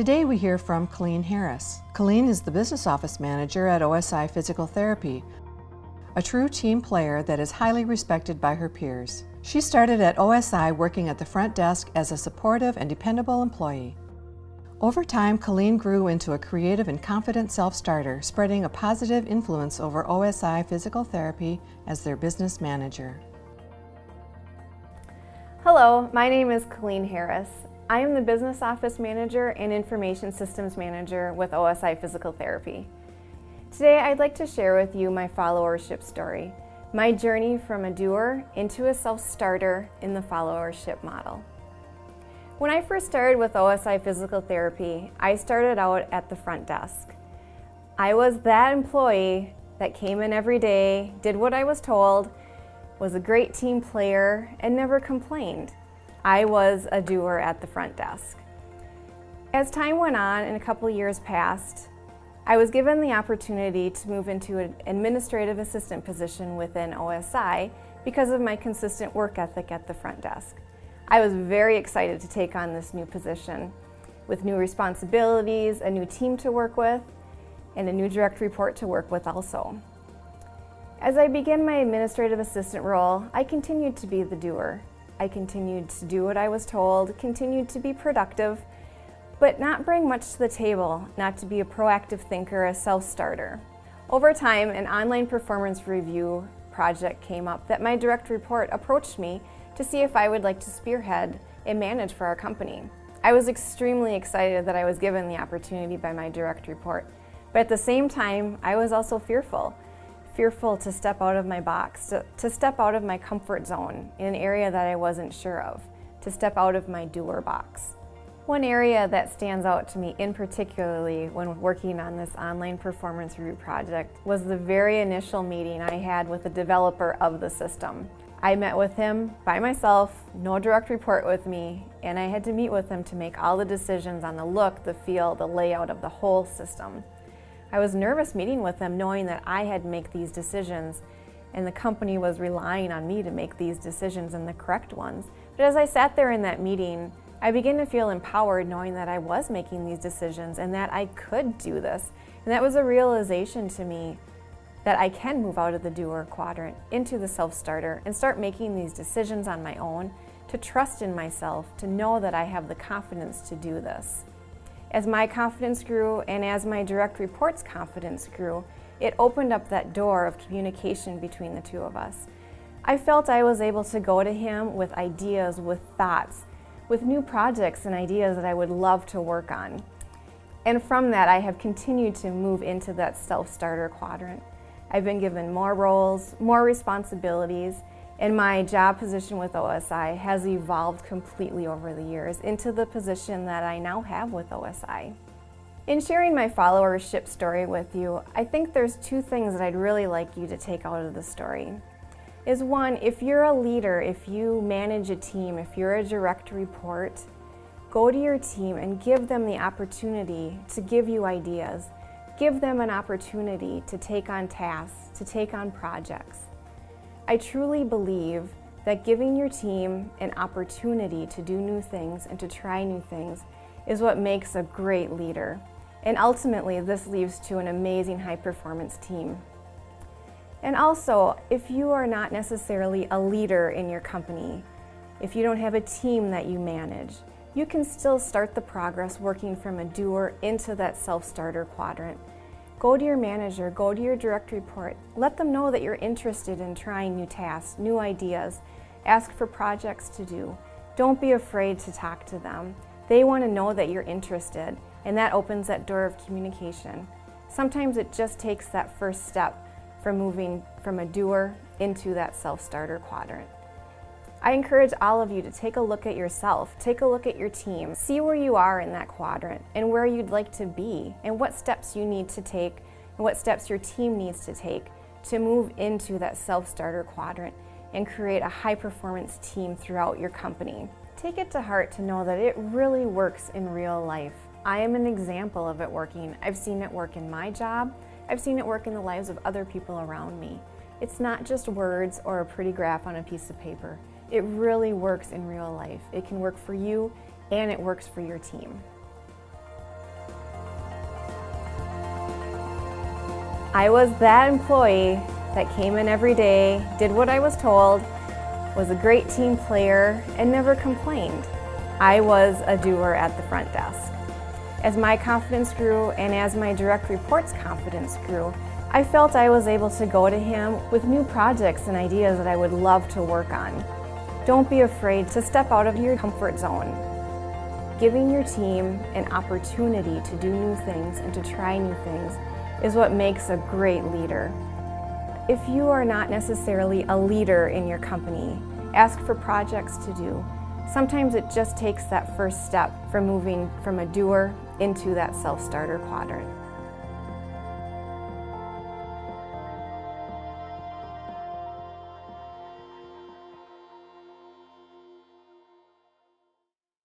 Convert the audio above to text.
Today we hear from Colleen Harris. Colleen is the business office manager at OSI Physical Therapy, a true team player that is highly respected by her peers. She started at OSI working at the front desk as a supportive and dependable employee. Over time, Colleen grew into a creative and confident self-starter, spreading a positive influence over OSI Physical Therapy as their business manager. Hello, my name is Colleen Harris. I am the Business Office Manager and Information Systems Manager with OSI Physical Therapy. Today I'd like to share with you my followership story, my journey from a doer into a self-starter in the followership model. When I first started with OSI Physical Therapy, I started out at the front desk. I was that employee that came in every day, did what I was told, was a great team player, and never complained. I was a doer at the front desk. As time went on and a couple years passed, I was given the opportunity to move into an administrative assistant position within OSI because of my consistent work ethic at the front desk. I was very excited to take on this new position with new responsibilities, a new team to work with, and a new direct report to work with also. As I began my administrative assistant role, I continued to be the doer. I continued to do what I was told, continued to be productive, but not bring much to the table, not to be a proactive thinker, a self-starter. Over time, an online performance review project came up that my direct report approached me to see if I would like to spearhead and manage for our company. I was extremely excited that I was given the opportunity by my direct report, but at the same time, I was also fearful to step out of my box, to step out of my comfort zone in an area that I wasn't sure of, to step out of my doer box. One area that stands out to me in particularly when working on this online performance review project was the very initial meeting I had with the developer of the system. I met with him by myself, no direct report with me, and I had to meet with him to make all the decisions on the look, the feel, the layout of the whole system. I was nervous meeting with him knowing that I had to make these decisions and the company was relying on me to make these decisions and the correct ones. But as I sat there in that meeting, I began to feel empowered knowing that I was making these decisions and that I could do this. And that was a realization to me that I can move out of the doer quadrant into the self-starter and start making these decisions on my own, to trust in myself, to know that I have the confidence to do this. As my confidence grew and as my direct report's confidence grew, it opened up that door of communication between the two of us. I felt I was able to go to him with ideas, with thoughts, with new projects and ideas that I would love to work on. And from that, I have continued to move into that self-starter quadrant. I've been given more roles, more responsibilities, and my job position with OSI has evolved completely over the years into the position that I now have with OSI. In sharing my followership story with you, I think there's two things that I'd really like you to take out of the story. Is one, if you're a leader, if you manage a team, if you're a direct report, go to your team and give them the opportunity to give you ideas. Give them an opportunity to take on tasks, to take on projects. I truly believe that giving your team an opportunity to do new things and to try new things is what makes a great leader. And ultimately, this leads to an amazing high-performance team. And also, if you are not necessarily a leader in your company, if you don't have a team that you manage, you can still start the progress working from a doer into that self-starter quadrant. Go to your manager, go to your direct report. Let them know that you're interested in trying new tasks, new ideas. Ask for projects to do. Don't be afraid to talk to them. They want to know that you're interested, and that opens that door of communication. Sometimes it just takes that first step from moving from a doer into that self-starter quadrant. I encourage all of you to take a look at yourself, take a look at your team, see where you are in that quadrant and where you'd like to be and what steps you need to take and what steps your team needs to take to move into that self-starter quadrant and create a high-performance team throughout your company. Take it to heart to know that it really works in real life. I am an example of it working. I've seen it work in my job. I've seen it work in the lives of other people around me. It's not just words or a pretty graph on a piece of paper. It really works in real life. It can work for you and it works for your team. I was that employee that came in every day, did what I was told, was a great team player, and never complained. I was a doer at the front desk. As my confidence grew and as my direct report's confidence grew, I felt I was able to go to him with new projects and ideas that I would love to work on. Don't be afraid to step out of your comfort zone. Giving your team an opportunity to do new things and to try new things is what makes a great leader. If you are not necessarily a leader in your company, ask for projects to do. Sometimes it just takes that first step from moving from a doer into that self-starter quadrant.